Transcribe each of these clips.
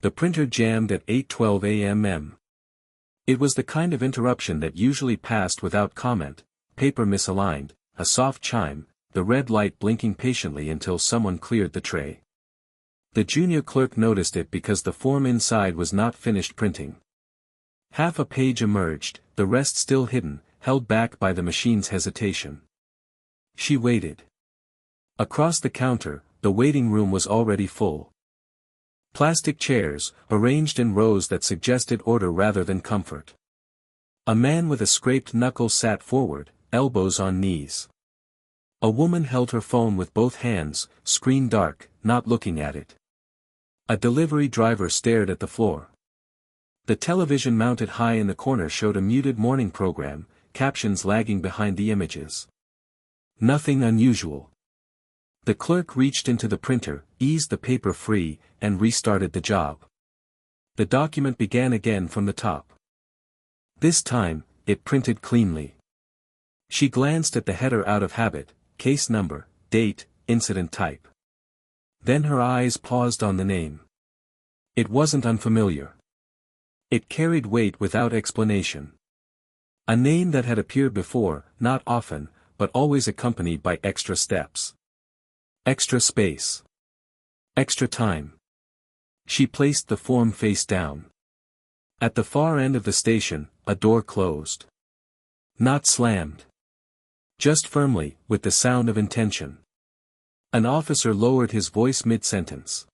The printer jammed at 8:12 a.m. It was the kind of interruption that usually passed without comment, paper misaligned, a soft chime, the red light blinking patiently until someone cleared the tray. The junior clerk noticed it because the form inside was not finished printing. Half a page emerged, the rest still hidden, held back by the machine's hesitation. She waited. Across the counter, the waiting room was already full. Plastic chairs, arranged in rows that suggested order rather than comfort. A man with a scraped knuckle sat forward, elbows on knees. A woman held her phone with both hands, screen dark, not looking at it. A delivery driver stared at the floor. The television mounted high in the corner showed a muted morning program, captions lagging behind the images. Nothing unusual. The clerk reached into the printer, eased the paper free, and restarted the job. The document began again from the top. This time, it printed cleanly. She glanced at the header out of habit, case number, date, incident type. Then her eyes paused on the name. It wasn't unfamiliar. It carried weight without explanation. A name that had appeared before, not often, but always accompanied by extra steps. Extra space. Extra time. She placed the form face down. At the far end of the station, a door closed. Not slammed. Just firmly, with the sound of intention. An officer lowered his voice mid-sentence.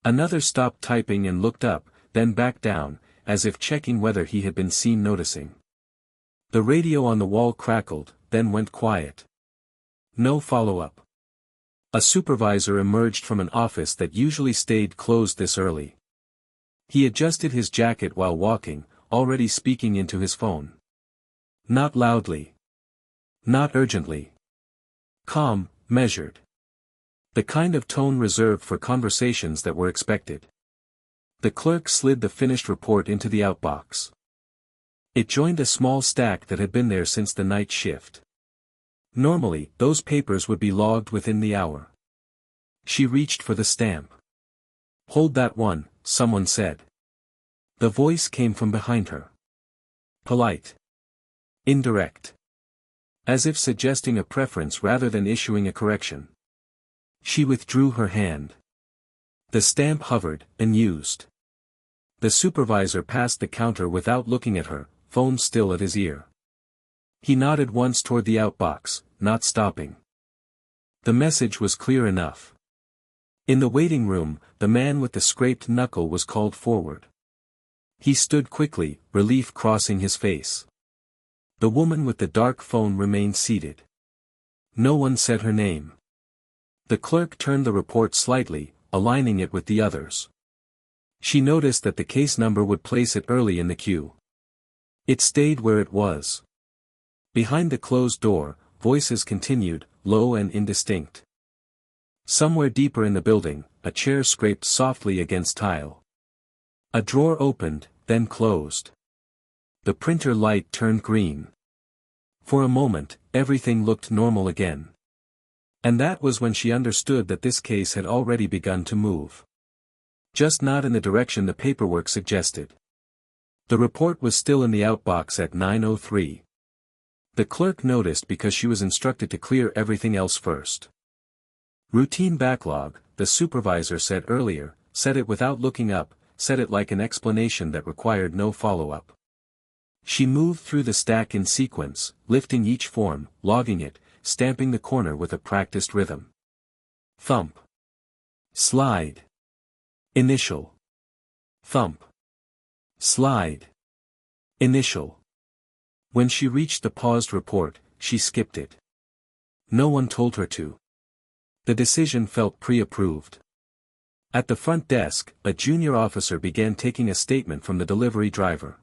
Another stopped typing and looked up, then back down, as if checking whether he had been seen noticing. The radio on the wall crackled, then went quiet. No follow-up. A supervisor emerged from an office that usually stayed closed this early. He adjusted his jacket while walking, already speaking into his phone. Not loudly. Not urgently. Calm, measured. The kind of tone reserved for conversations that were expected. The clerk slid the finished report into the outbox. It joined a small stack that had been there since the night shift. Normally, those papers would be logged within the hour. She reached for the stamp. "Hold that one," someone said. The voice came from behind her. Polite. Indirect. As if suggesting a preference rather than issuing a correction. She withdrew her hand. The stamp hovered, unused. The supervisor passed the counter without looking at her, phone still at his ear. He nodded once toward the outbox, not stopping. The message was clear enough. In the waiting room, the man with the scraped knuckle was called forward. He stood quickly, relief crossing his face. The woman with the dark phone remained seated. No one said her name. The clerk turned the report slightly, aligning it with the others. She noticed that the case number would place it early in the queue. It stayed where it was. Behind the closed door, voices continued, low and indistinct. Somewhere deeper in the building, a chair scraped softly against tile. A drawer opened, then closed. The printer light turned green. For a moment, everything looked normal again. And that was when she understood that this case had already begun to move. Just not in the direction the paperwork suggested. The report was still in the outbox at 9:03. The clerk noticed because she was instructed to clear everything else first. Routine backlog, the supervisor said earlier, said it without looking up, said it like an explanation that required no follow-up. She moved through the stack in sequence, lifting each form, logging it, stamping the corner with a practiced rhythm. Thump. Slide. Initial. Thump. Slide. Initial. When she reached the paused report, she skipped it. No one told her to. The decision felt pre-approved. At the front desk, a junior officer began taking a statement from the delivery driver.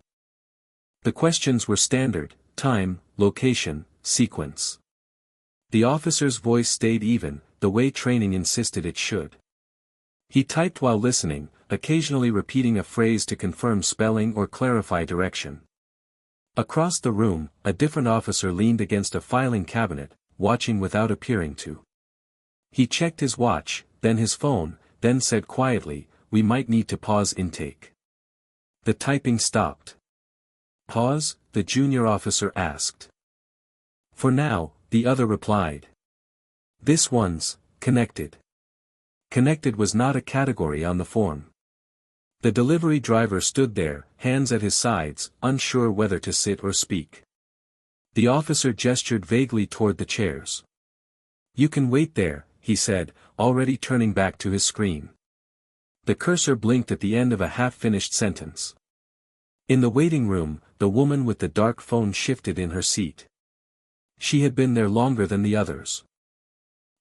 The questions were standard: time, location, sequence. The officer's voice stayed even, the way training insisted it should. He typed while listening, occasionally repeating a phrase to confirm spelling or clarify direction. Across the room, a different officer leaned against a filing cabinet, watching without appearing to. He checked his watch, then his phone, then said quietly, we might need to pause intake. The typing stopped. Pause? The junior officer asked. For now, the other replied. This one's connected. Connected was not a category on the form. The delivery driver stood there, hands at his sides, unsure whether to sit or speak. The officer gestured vaguely toward the chairs. You can wait there, he said, already turning back to his screen. The cursor blinked at the end of a half-finished sentence. In the waiting room, the woman with the dark phone shifted in her seat. She had been there longer than the others.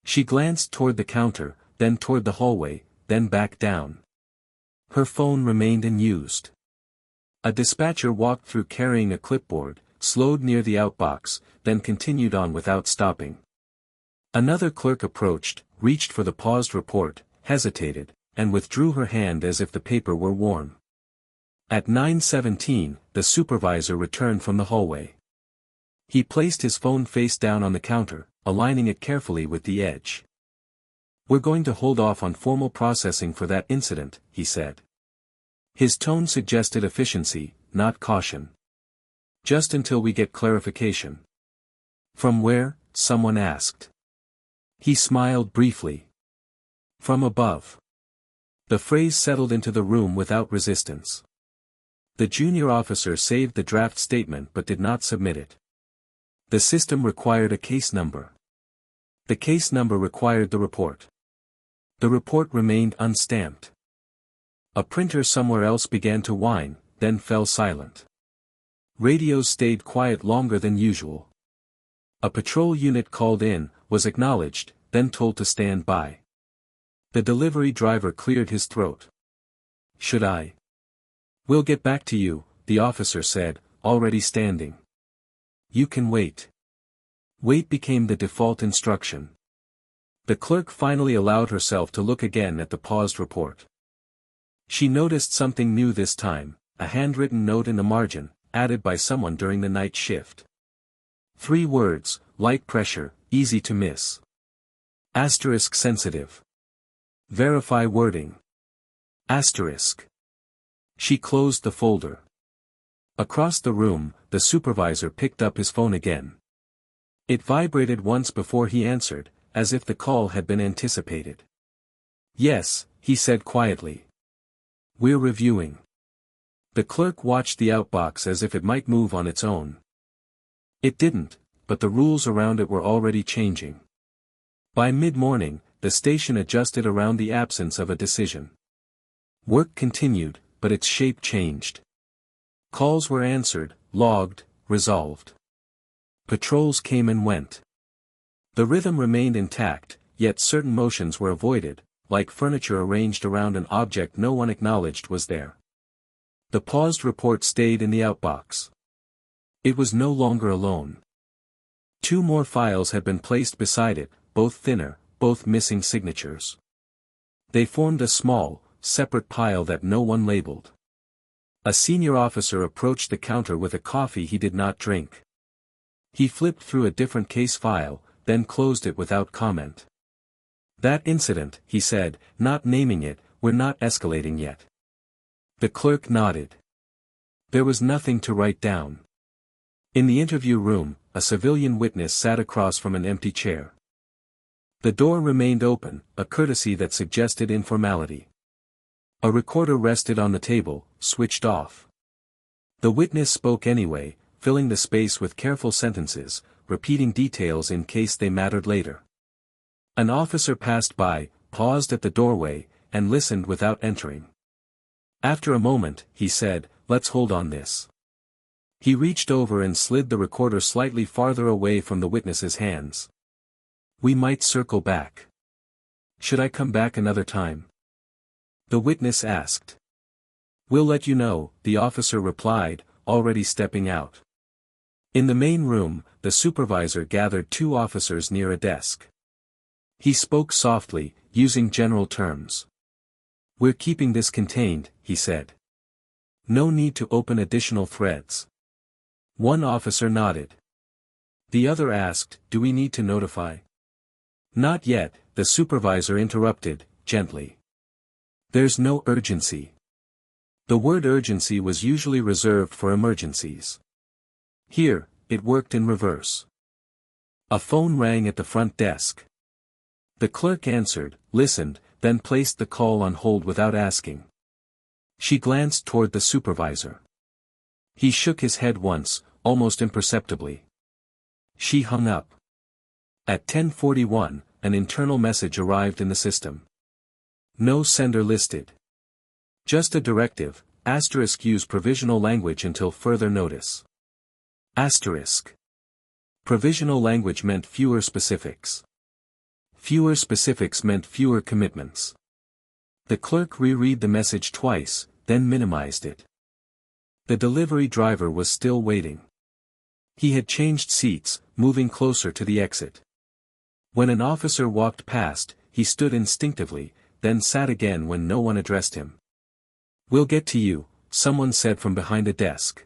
She glanced toward the counter, then toward the hallway, then back down. Her phone remained unused. A dispatcher walked through carrying a clipboard, slowed near the outbox, then continued on without stopping. Another clerk approached, reached for the paused report, hesitated, and withdrew her hand as if the paper were warm. At 9:17, the supervisor returned from the hallway. He placed his phone face down on the counter, aligning it carefully with the edge. We're going to hold off on formal processing for that incident, he said. His tone suggested efficiency, not caution. Just until we get clarification. From where? Someone asked. He smiled briefly. From above. The phrase settled into the room without resistance. The junior officer saved the draft statement but did not submit it. The system required a case number. The case number required the report. The report remained unstamped. A printer somewhere else began to whine, then fell silent. Radios stayed quiet longer than usual. A patrol unit called in, was acknowledged, then told to stand by. The delivery driver cleared his throat. Should I? We'll get back to you, the officer said, already standing. You can wait. Wait became the default instruction. The clerk finally allowed herself to look again at the paused report. She noticed something new this time, a handwritten note in the margin, added by someone during the night shift. 3 words, light pressure, easy to miss. Asterisk sensitive. Verify wording. Asterisk. She closed the folder. Across the room, the supervisor picked up his phone again. It vibrated once before he answered, as if the call had been anticipated. Yes, he said quietly. We're reviewing. The clerk watched the outbox as if it might move on its own. It didn't, but the rules around it were already changing. By mid-morning, the station adjusted around the absence of a decision. Work continued, but its shape changed. Calls were answered, logged, resolved. Patrols came and went. The rhythm remained intact, yet certain motions were avoided, like furniture arranged around an object no one acknowledged was there. The paused report stayed in the outbox. It was no longer alone. 2 more files had been placed beside it, both thinner, both missing signatures. They formed a small, separate pile that no one labeled. A senior officer approached the counter with a coffee he did not drink. He flipped through a different case file, then closed it without comment. That incident, he said, not naming it, we're not escalating yet. The clerk nodded. There was nothing to write down. In the interview room, a civilian witness sat across from an empty chair. The door remained open, a courtesy that suggested informality. A recorder rested on the table, switched off. The witness spoke anyway, filling the space with careful sentences, repeating details in case they mattered later. An officer passed by, paused at the doorway, and listened without entering. After a moment, he said, "Let's hold on this." He reached over and slid the recorder slightly farther away from the witness's hands. "We might circle back. Should I come back another time?" The witness asked. "We'll let you know," the officer replied, already stepping out. In the main room, the supervisor gathered 2 officers near a desk. He spoke softly, using general terms. "We're keeping this contained," he said. "No need to open additional threads." One officer nodded. The other asked, "Do we need to notify?" "Not yet," the supervisor interrupted, gently. There's no urgency. The word urgency was usually reserved for emergencies. Here, it worked in reverse. A phone rang at the front desk. The clerk answered, listened, then placed the call on hold without asking. She glanced toward the supervisor. He shook his head once, almost imperceptibly. She hung up. At 10:41, an internal message arrived in the system. No sender listed. Just a directive, * use provisional language until further notice. *. Provisional language meant fewer specifics. Fewer specifics meant fewer commitments. The clerk reread the message twice, then minimized it. The delivery driver was still waiting. He had changed seats, moving closer to the exit. When an officer walked past, he stood instinctively, then sat again when no one addressed him. "We'll get to you," someone said from behind a desk.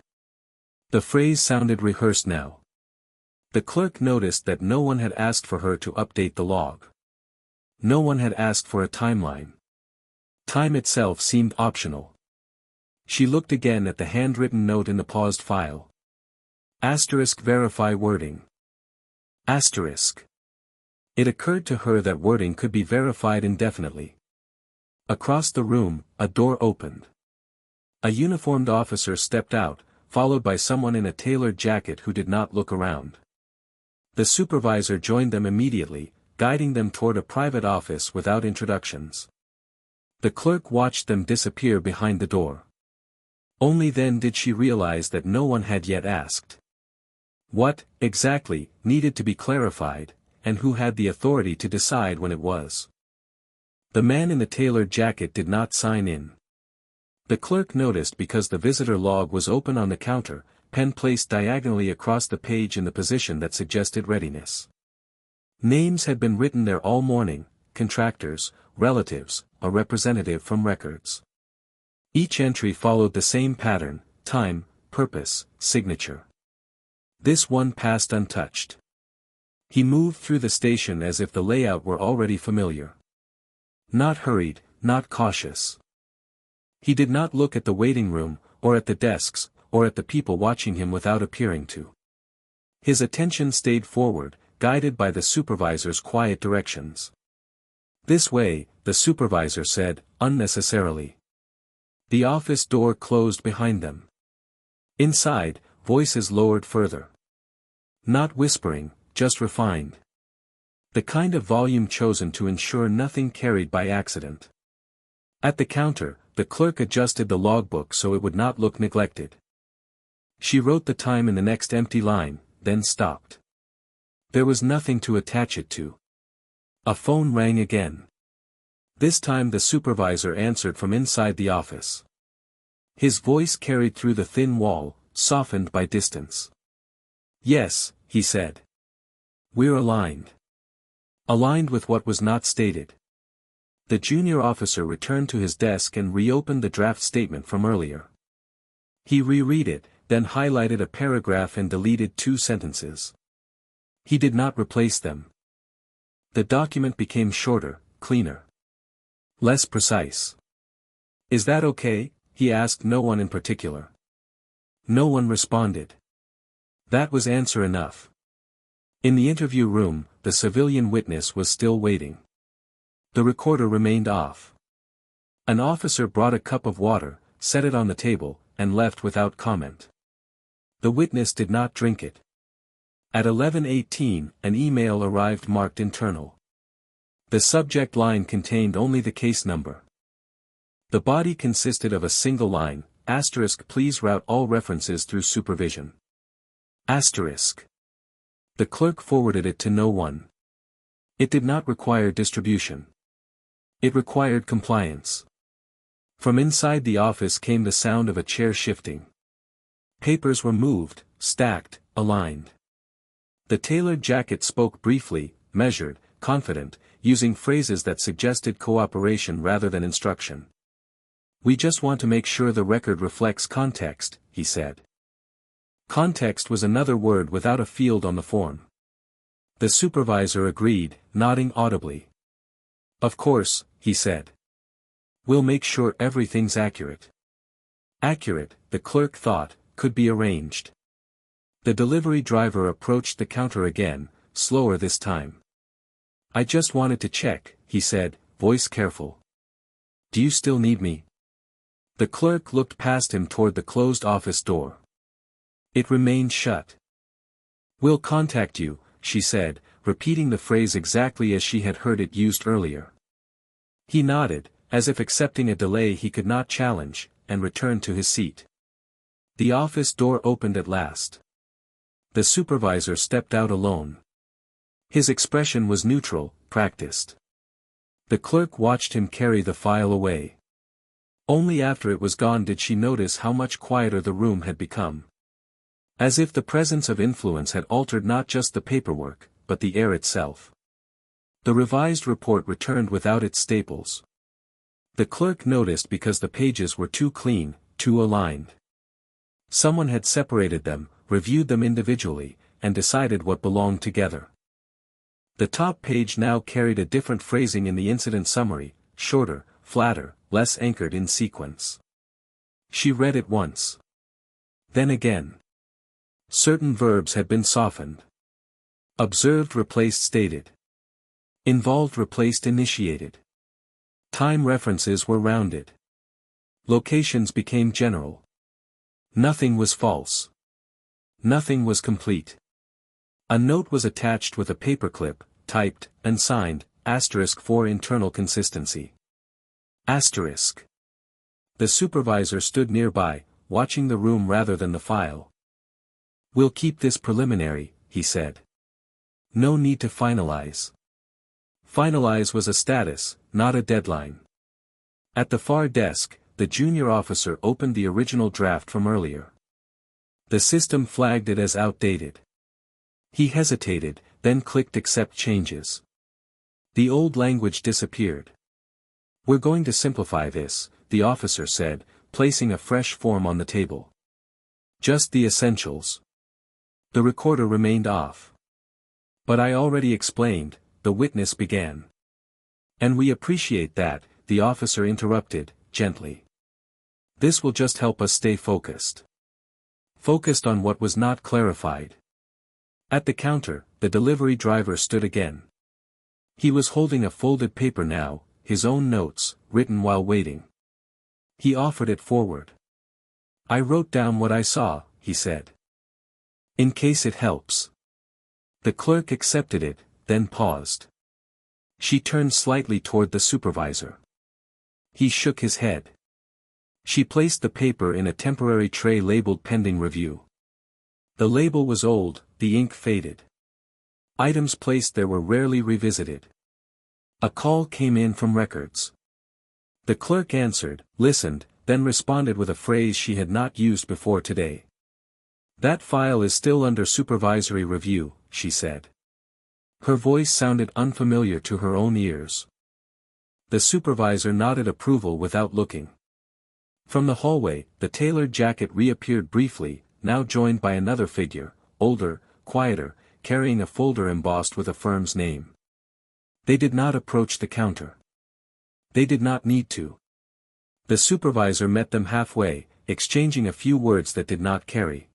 The phrase sounded rehearsed now. The clerk noticed that no one had asked for her to update the log. No one had asked for a timeline. Time itself seemed optional. She looked again at the handwritten note in the paused file. *Verify wording. It occurred to her that wording could be verified indefinitely. Across the room, a door opened. A uniformed officer stepped out, followed by someone in a tailored jacket who did not look around. The supervisor joined them immediately, guiding them toward a private office without introductions. The clerk watched them disappear behind the door. Only then did she realize that no one had yet asked what, exactly, needed to be clarified, and who had the authority to decide when it was. The man in the tailored jacket did not sign in. The clerk noticed because the visitor log was open on the counter, pen placed diagonally across the page in the position that suggested readiness. Names had been written there all morning: contractors, relatives, a representative from records. Each entry followed the same pattern: time, purpose, signature. This one passed untouched. He moved through the station as if the layout were already familiar. Not hurried, not cautious. He did not look at the waiting room, or at the desks, or at the people watching him without appearing to. His attention stayed forward, guided by the supervisor's quiet directions. "This way," the supervisor said, unnecessarily. The office door closed behind them. Inside, voices lowered further. Not whispering, just refined. The kind of volume chosen to ensure nothing carried by accident. At the counter, the clerk adjusted the logbook so it would not look neglected. She wrote the time in the next empty line, then stopped. There was nothing to attach it to. A phone rang again. This time the supervisor answered from inside the office. His voice carried through the thin wall, softened by distance. "Yes," he said. "We're aligned." Aligned with what was not stated. The junior officer returned to his desk and reopened the draft statement from earlier. He reread it, then highlighted a paragraph and deleted 2 sentences. He did not replace them. The document became shorter, cleaner. Less precise. "Is that okay?" he asked no one in particular. No one responded. That was answer enough. In the interview room, the civilian witness was still waiting. The recorder remained off. An officer brought a cup of water, set it on the table, and left without comment. The witness did not drink it. At 11:18, an email arrived marked internal. The subject line contained only the case number. The body consisted of a single line: "Please route all references through supervision." The clerk forwarded it to no one. It did not require distribution. It required compliance. From inside the office came the sound of a chair shifting. Papers were moved, stacked, aligned. The tailored jacket spoke briefly, measured, confident, using phrases that suggested cooperation rather than instruction. "We just want to make sure the record reflects context," he said. Context was another word without a field on the form. The supervisor agreed, nodding audibly. "Of course," he said. We'll make sure everything's accurate. Accurate, the clerk thought, could be arranged. The delivery driver approached the counter again, slower this time. I just wanted to check, he said, voice careful. Do you still need me? The clerk looked past him toward the closed office door. It remained shut. We'll contact you, she said, repeating the phrase exactly as she had heard it used earlier. He nodded, as if accepting a delay he could not challenge, and returned to his seat. The office door opened at last. The supervisor stepped out alone. His expression was neutral, practiced. The clerk watched him carry the file away. Only after it was gone did she notice how much quieter the room had become. As if the presence of influence had altered not just the paperwork, but the air itself. The revised report returned without its staples. The clerk noticed because the pages were too clean, too aligned. Someone had separated them, reviewed them individually, and decided what belonged together. The top page now carried a different phrasing in the incident summary, shorter, flatter, less anchored in sequence. She read it once. Then again. Certain verbs had been softened. Observed replaced stated. Involved replaced initiated. Time references were rounded. Locations became general. Nothing was false. Nothing was complete. A note was attached with a paperclip, typed, and signed, * for internal consistency. Asterisk. The supervisor stood nearby, watching the room rather than the file. We'll keep this preliminary, he said. No need to finalize. Finalize was a status, not a deadline. At the far desk, the junior officer opened the original draft from earlier. The system flagged it as outdated. He hesitated, then clicked Accept Changes. The old language disappeared. We're going to simplify this, the officer said, placing a fresh form on the table. Just the essentials. The recorder remained off. But I already explained, the witness began. And we appreciate that, the officer interrupted, gently. This will just help us stay focused. Focused on what was not clarified. At the counter, the delivery driver stood again. He was holding a folded paper now, his own notes, written while waiting. He offered it forward. I wrote down what I saw, he said. In case it helps. The clerk accepted it, then paused. She turned slightly toward the supervisor. He shook his head. She placed the paper in a temporary tray labeled Pending Review. The label was old, the ink faded. Items placed there were rarely revisited. A call came in from records. The clerk answered, listened, then responded with a phrase she had not used before today. That file is still under supervisory review, she said. Her voice sounded unfamiliar to her own ears. The supervisor nodded approval without looking. From the hallway, the tailored jacket reappeared briefly, now joined by another figure, older, quieter, carrying a folder embossed with a firm's name. They did not approach the counter. They did not need to. The supervisor met them halfway, exchanging a few words that did not carry.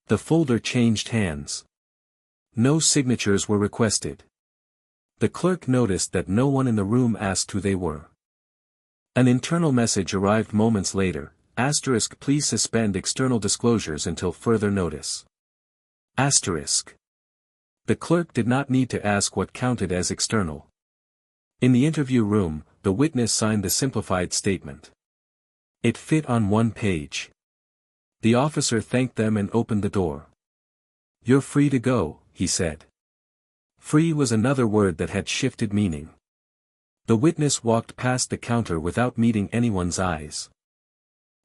The folder changed hands. No signatures were requested. The clerk noticed that no one in the room asked who they were. An internal message arrived moments later, * please suspend external disclosures until further notice. *. The clerk did not need to ask what counted as external. In the interview room, the witness signed the simplified statement. It fit on one page. The officer thanked them and opened the door. You're free to go, he said. Free was another word that had shifted meaning. The witness walked past the counter without meeting anyone's eyes.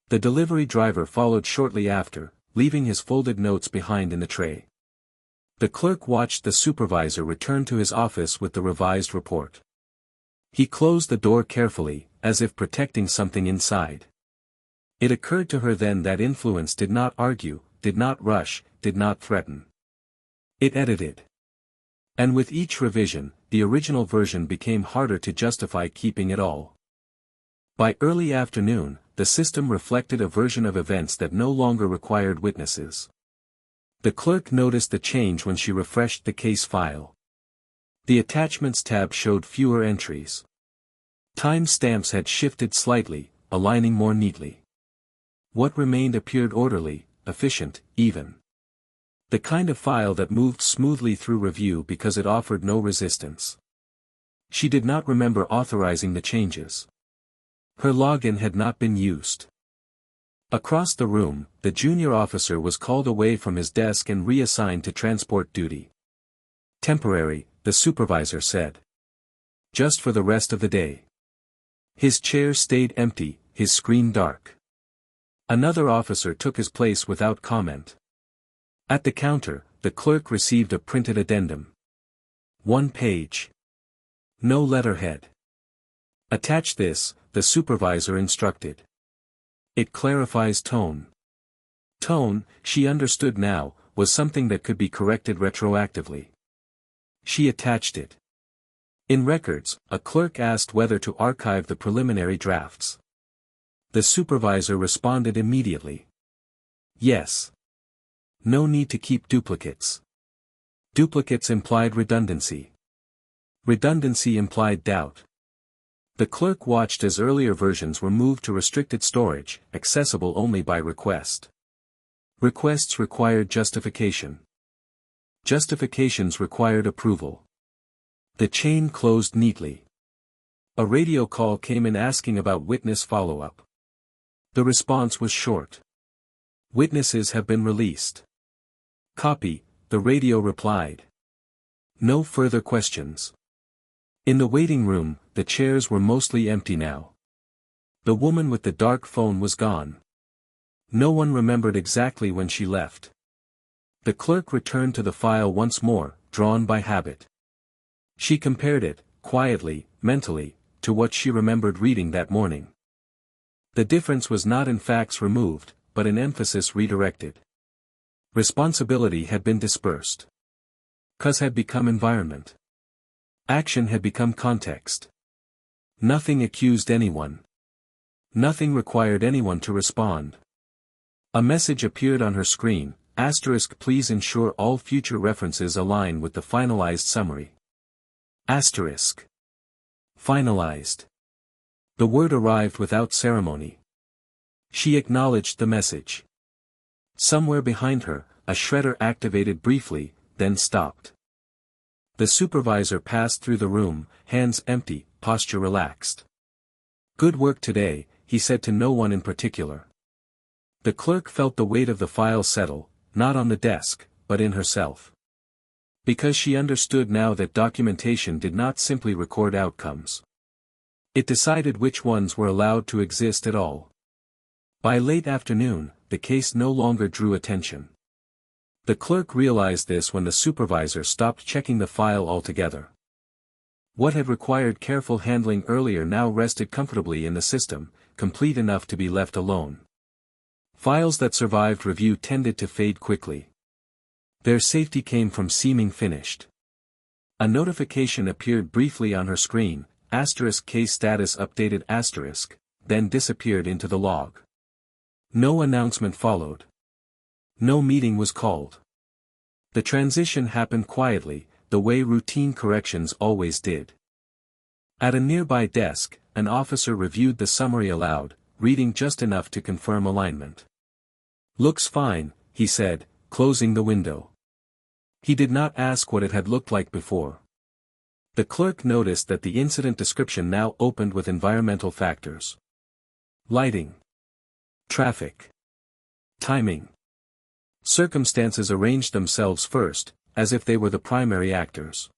The delivery driver followed shortly after, leaving his folded notes behind in the tray. The clerk watched the supervisor return to his office with the revised report. He closed the door carefully, as if protecting something inside. It occurred to her then that influence did not argue, did not rush, did not threaten. It edited. And with each revision, the original version became harder to justify keeping at all. By early afternoon, the system reflected a version of events that no longer required witnesses. The clerk noticed the change when she refreshed the case file. The Attachments tab showed fewer entries. Time stamps had shifted slightly, aligning more neatly. What remained appeared orderly, efficient, even. The kind of file that moved smoothly through review because it offered no resistance. She did not remember authorizing the changes. Her login had not been used. Across the room, the junior officer was called away from his desk and reassigned to transport duty. Temporary, the supervisor said. Just for the rest of the day. His chair stayed empty, his screen dark. Another officer took his place without comment. At the counter, the clerk received a printed addendum. 1 page. No letterhead. Attach this, the supervisor instructed. It clarifies tone. Tone, she understood now, was something that could be corrected retroactively. She attached it. In records, a clerk asked whether to archive the preliminary drafts. The supervisor responded immediately. Yes. No need to keep duplicates. Duplicates implied redundancy. Redundancy implied doubt. The clerk watched as earlier versions were moved to restricted storage, accessible only by request. Requests required justification. Justifications required approval. The chain closed neatly. A radio call came in asking about witness follow-up. The response was short. Witnesses have been released. Copy, the radio replied. No further questions. In the waiting room, the chairs were mostly empty now. The woman with the dark phone was gone. No one remembered exactly when she left. The clerk returned to the file once more, drawn by habit. She compared it, quietly, mentally, to what she remembered reading that morning. The difference was not in facts removed, but in emphasis redirected. Responsibility had been dispersed. Cause had become environment. Action had become context. Nothing accused anyone. Nothing required anyone to respond. A message appeared on her screen, *, please ensure all future references align with the finalized summary. *. Finalized. The word arrived without ceremony. She acknowledged the message. Somewhere behind her, a shredder activated briefly, then stopped. The supervisor passed through the room, hands empty, posture relaxed. Good work today, he said to no one in particular. The clerk felt the weight of the file settle, not on the desk, but in herself. Because she understood now that documentation did not simply record outcomes. It decided which ones were allowed to exist at all. By late afternoon, the case no longer drew attention. The clerk realized this when the supervisor stopped checking the file altogether. What had required careful handling earlier now rested comfortably in the system, complete enough to be left alone. Files that survived review tended to fade quickly. Their safety came from seeming finished. A notification appeared briefly on her screen, * case status updated *, then disappeared into the log. No announcement followed. No meeting was called. The transition happened quietly, the way routine corrections always did. At a nearby desk, an officer reviewed the summary aloud, reading just enough to confirm alignment. Looks fine, he said, closing the window. He did not ask what it had looked like before. The clerk noticed that the incident description now opened with environmental factors. Lighting. Traffic. Timing. Circumstances arranged themselves first, as if they were the primary actors.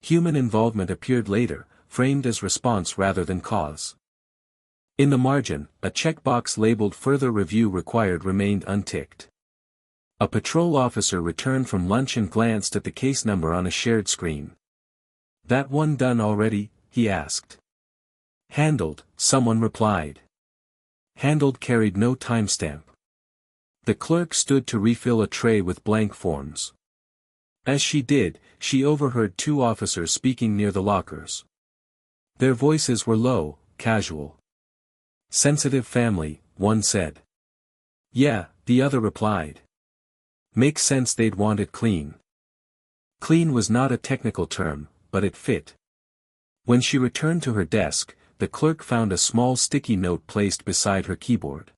Human involvement appeared later, framed as response rather than cause. In the margin, a checkbox labeled "Further review required" remained unticked. A patrol officer returned from lunch and glanced at the case number on a shared screen. "That one done already?" he asked. "Handled," someone replied. Handled carried no timestamp. The clerk stood to refill a tray with blank forms. As she did, she overheard two officers speaking near the lockers. Their voices were low, casual. Sensitive family, one said. Yeah, the other replied. Makes sense they'd want it clean. Clean was not a technical term, but it fit. When she returned to her desk, the clerk found a small sticky note placed beside her keyboard.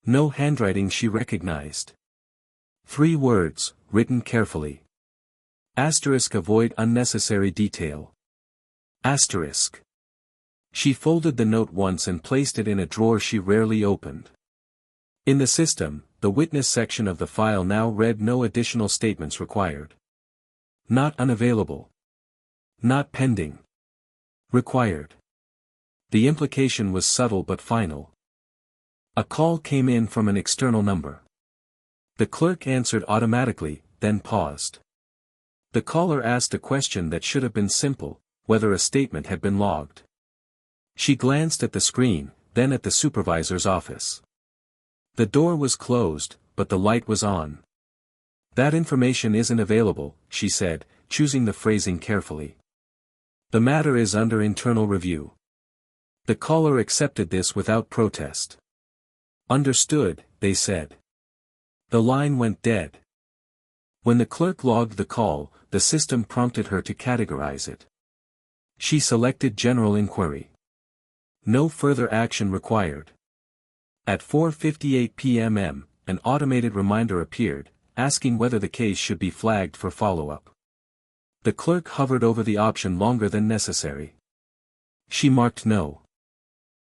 No handwriting she recognized. 3 words, written carefully. Asterisk avoid unnecessary detail. Asterisk. She folded the note once and placed it in a drawer she rarely opened. In the system, the witness section of the file now read no additional statements required. Not unavailable. Not pending. Required. The implication was subtle but final. A call came in from an external number. The clerk answered automatically, then paused. The caller asked a question that should have been simple, whether a statement had been logged. She glanced at the screen, then at the supervisor's office. The door was closed, but the light was on. That information isn't available, she said, choosing the phrasing carefully. The matter is under internal review. The caller accepted this without protest. Understood, they said. The line went dead. When the clerk logged the call, the system prompted her to categorize it. She selected General Inquiry. No further action required. At 4:58 p.m., an automated reminder appeared, asking whether the case should be flagged for follow-up. The clerk hovered over the option longer than necessary. She marked no.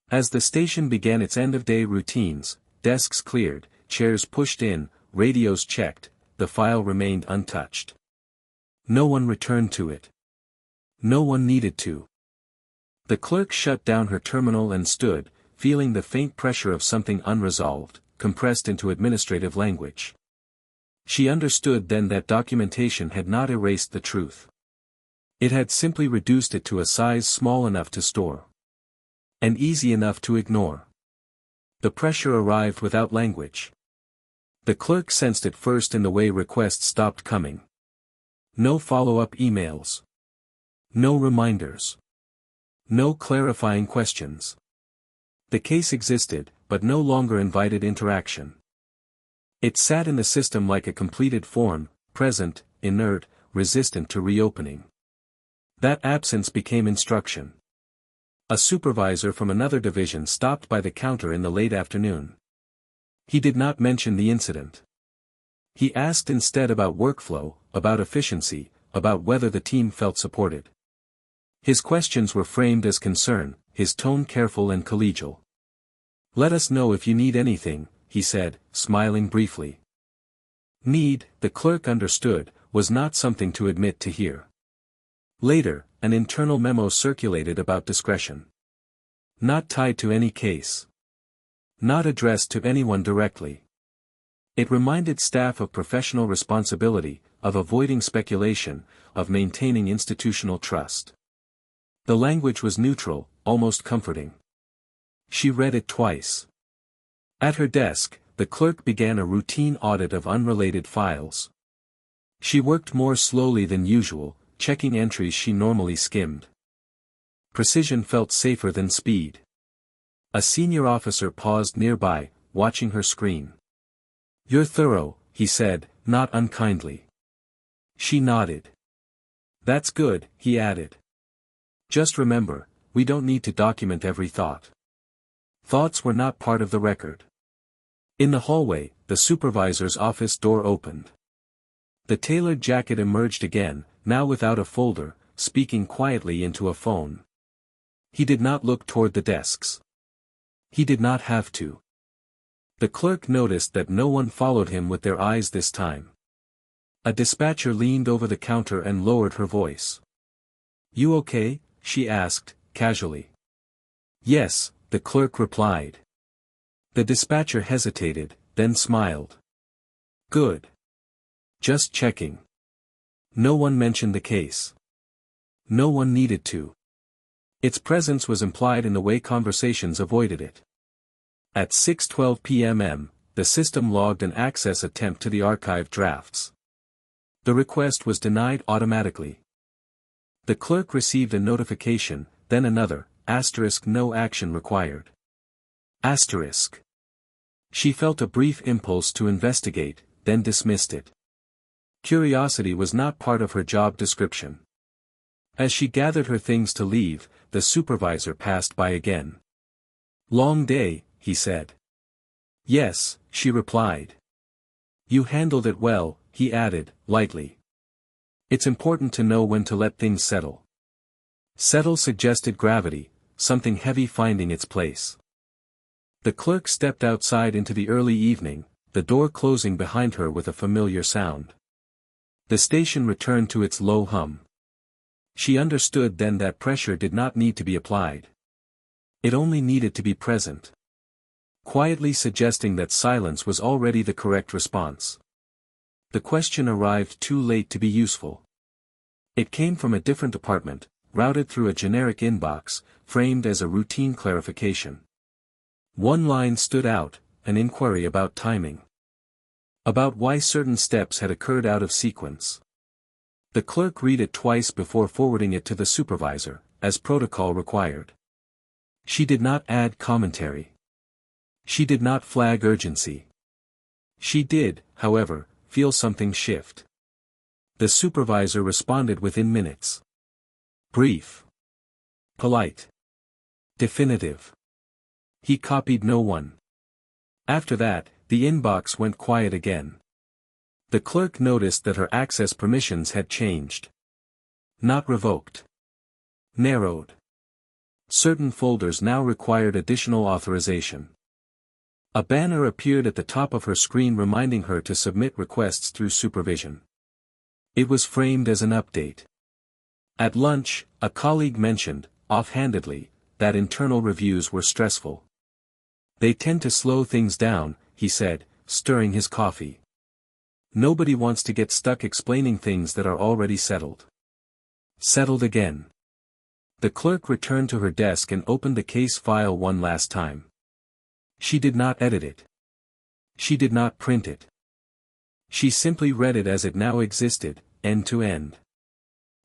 As the station began its end-of-day routines, desks cleared, chairs pushed in, radios checked, the file remained untouched. No one returned to it. No one needed to. The clerk shut down her terminal and stood, feeling the faint pressure of something unresolved, compressed into administrative language. She understood then that documentation had not erased the truth. It had simply reduced it to a size small enough to store. And easy enough to ignore. The pressure arrived without language. The clerk sensed it first in the way requests stopped coming. No follow-up emails. No reminders. No clarifying questions. The case existed, but no longer invited interaction. It sat in the system like a completed form, present, inert, resistant to reopening. That absence became instruction. A supervisor from another division stopped by the counter in the late afternoon. He did not mention the incident. He asked instead about workflow, about efficiency, about whether the team felt supported. His questions were framed as concern, his tone careful and collegial. Let us know if you need anything, he said, smiling briefly. Need, the clerk understood, was not something to admit to hear. Later, an internal memo circulated about discretion. Not tied to any case. Not addressed to anyone directly. It reminded staff of professional responsibility, of avoiding speculation, of maintaining institutional trust. The language was neutral, almost comforting. She read it twice. At her desk, the clerk began a routine audit of unrelated files. She worked more slowly than usual, checking entries she normally skimmed. Precision felt safer than speed. A senior officer paused nearby, watching her screen. You're thorough, he said, not unkindly. She nodded. That's good, he added. Just remember, we don't need to document every thought. Thoughts were not part of the record. In the hallway, the supervisor's office door opened. The tailored jacket emerged again, now without a folder, speaking quietly into a phone. He did not look toward the desks. He did not have to. The clerk noticed that no one followed him with their eyes this time. A dispatcher leaned over the counter and lowered her voice. You okay? She asked, casually. Yes, the clerk replied. The dispatcher hesitated, then smiled. Good. Just checking. No one mentioned the case. No one needed to. Its presence was implied in the way conversations avoided it. At 6:12 p.m., the system logged an access attempt to the archived drafts. The request was denied automatically. The clerk received a notification, then another, *, no action required. Asterisk. She felt a brief impulse to investigate, then dismissed it. Curiosity was not part of her job description. As she gathered her things to leave, the supervisor passed by again. "Long day," he said. "Yes," she replied. "You handled it well," he added, lightly. "It's important to know when to let things settle." Settle suggested gravity, something heavy finding its place. The clerk stepped outside into the early evening, the door closing behind her with a familiar sound. The station returned to its low hum. She understood then that pressure did not need to be applied. It only needed to be present. Quietly suggesting that silence was already the correct response. The question arrived too late to be useful. It came from a different department, routed through a generic inbox, framed as a routine clarification. One line stood out, an inquiry about timing. About why certain steps had occurred out of sequence. The clerk read it twice before forwarding it to the supervisor, as protocol required. She did not add commentary. She did not flag urgency. She did, however, feel something shift. The supervisor responded within minutes. Brief. Polite. Definitive. He copied no one. After that, the inbox went quiet again. The clerk noticed that her access permissions had changed. Not revoked. Narrowed. Certain folders now required additional authorization. A banner appeared at the top of her screen reminding her to submit requests through supervision. It was framed as an update. At lunch, a colleague mentioned, offhandedly, that internal reviews were stressful. "They tend to slow things down," he said, stirring his coffee. "Nobody wants to get stuck explaining things that are already settled." Settled again. The clerk returned to her desk and opened the case file one last time. She did not edit it. She did not print it. She simply read it as it now existed, end to end.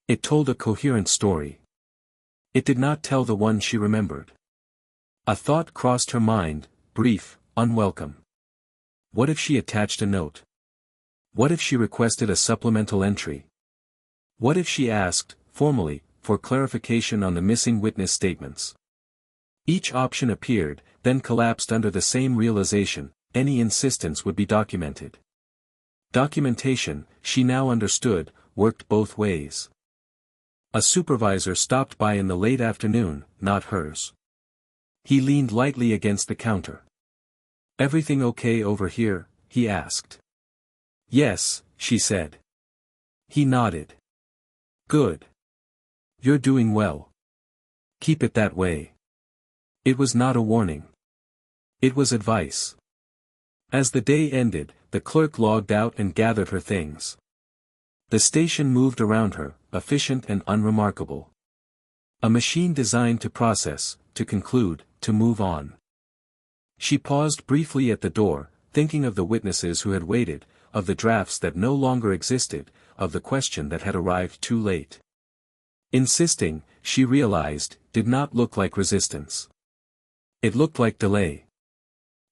It told a coherent story. It did not tell the one she remembered. A thought crossed her mind, brief, unwelcome. What if she attached a note? What if she requested a supplemental entry? What if she asked, formally, for clarification on the missing witness statements? Each option appeared, then collapsed under the same realization: any insistence would be documented. Documentation, she now understood, worked both ways. A supervisor stopped by in the late afternoon, not hers. He leaned lightly against the counter. "Everything okay over here?" he asked. "Yes," she said. He nodded. "Good. You're doing well. Keep it that way." It was not a warning. It was advice. As the day ended, the clerk logged out and gathered her things. The station moved around her, efficient and unremarkable. A machine designed to process, to conclude, to move on. She paused briefly at the door, thinking of the witnesses who had waited, of the drafts that no longer existed, of the question that had arrived too late. Insisting, she realized, did not look like resistance. It looked like delay.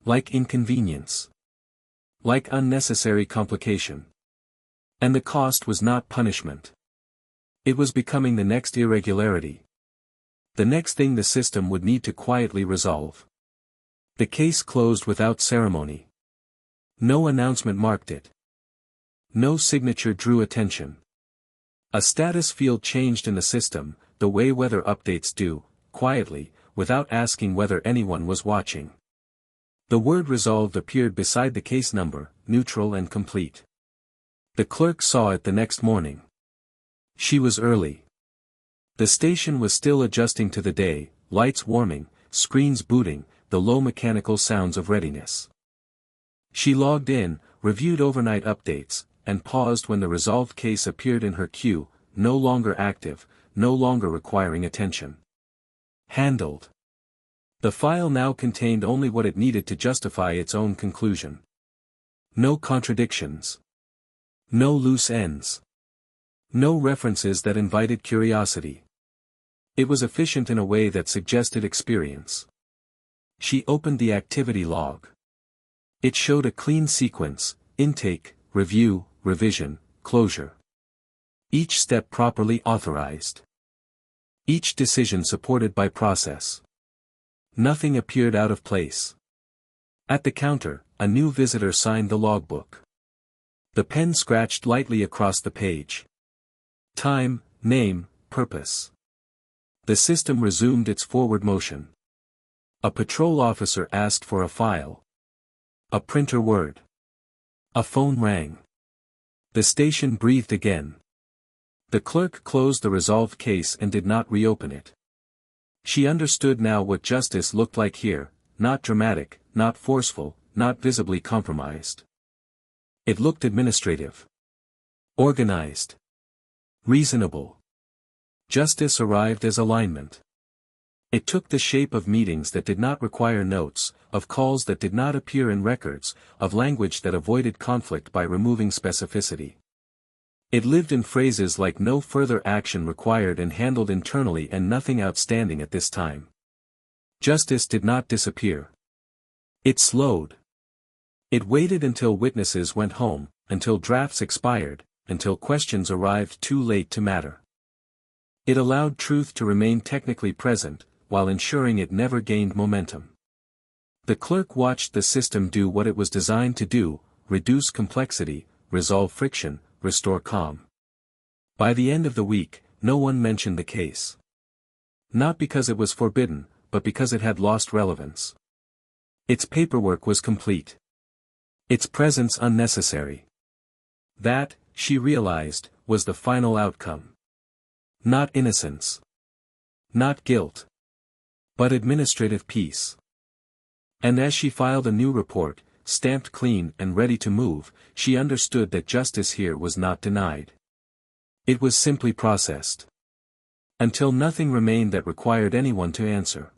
Like inconvenience. Like unnecessary complication. And the cost was not punishment. It was becoming the next irregularity. The next thing the system would need to quietly resolve. The case closed without ceremony. No announcement marked it. No signature drew attention. A status field changed in the system, the way weather updates do, quietly, without asking whether anyone was watching. The word resolved appeared beside the case number, neutral and complete. The clerk saw it the next morning. She was early. The station was still adjusting to the day, lights warming, screens booting, the low mechanical sounds of readiness. She logged in, reviewed overnight updates, and paused when the resolved case appeared in her queue, no longer active, no longer requiring attention. Handled. The file now contained only what it needed to justify its own conclusion. No contradictions. No loose ends. No references that invited curiosity. It was efficient in a way that suggested experience. She opened the activity log. It showed a clean sequence: intake, review, revision, closure. Each step properly authorized. Each decision supported by process. Nothing appeared out of place. At the counter, a new visitor signed the logbook. The pen scratched lightly across the page. Time, name, purpose. The system resumed its forward motion. A patrol officer asked for a file. A printer whirred. A phone rang. The station breathed again. The clerk closed the resolved case and did not reopen it. She understood now what justice looked like here: not dramatic, not forceful, not visibly compromised. It looked administrative. Organized. Reasonable. Justice arrived as alignment. It took the shape of meetings that did not require notes, of calls that did not appear in records, of language that avoided conflict by removing specificity. It lived in phrases like "no further action required" and "handled internally" and "nothing outstanding at this time." Justice did not disappear. It slowed. It waited until witnesses went home, until drafts expired, until questions arrived too late to matter. It allowed truth to remain technically present, while ensuring it never gained momentum. The clerk watched the system do what it was designed to do: reduce complexity, resolve friction, restore calm. By the end of the week, no one mentioned the case. Not because it was forbidden, but because it had lost relevance. Its paperwork was complete. Its presence unnecessary. That, she realized, was the final outcome. Not innocence. Not guilt. But administrative peace. And as she filed a new report, stamped clean and ready to move, she understood that justice here was not denied. It was simply processed. Until nothing remained that required anyone to answer.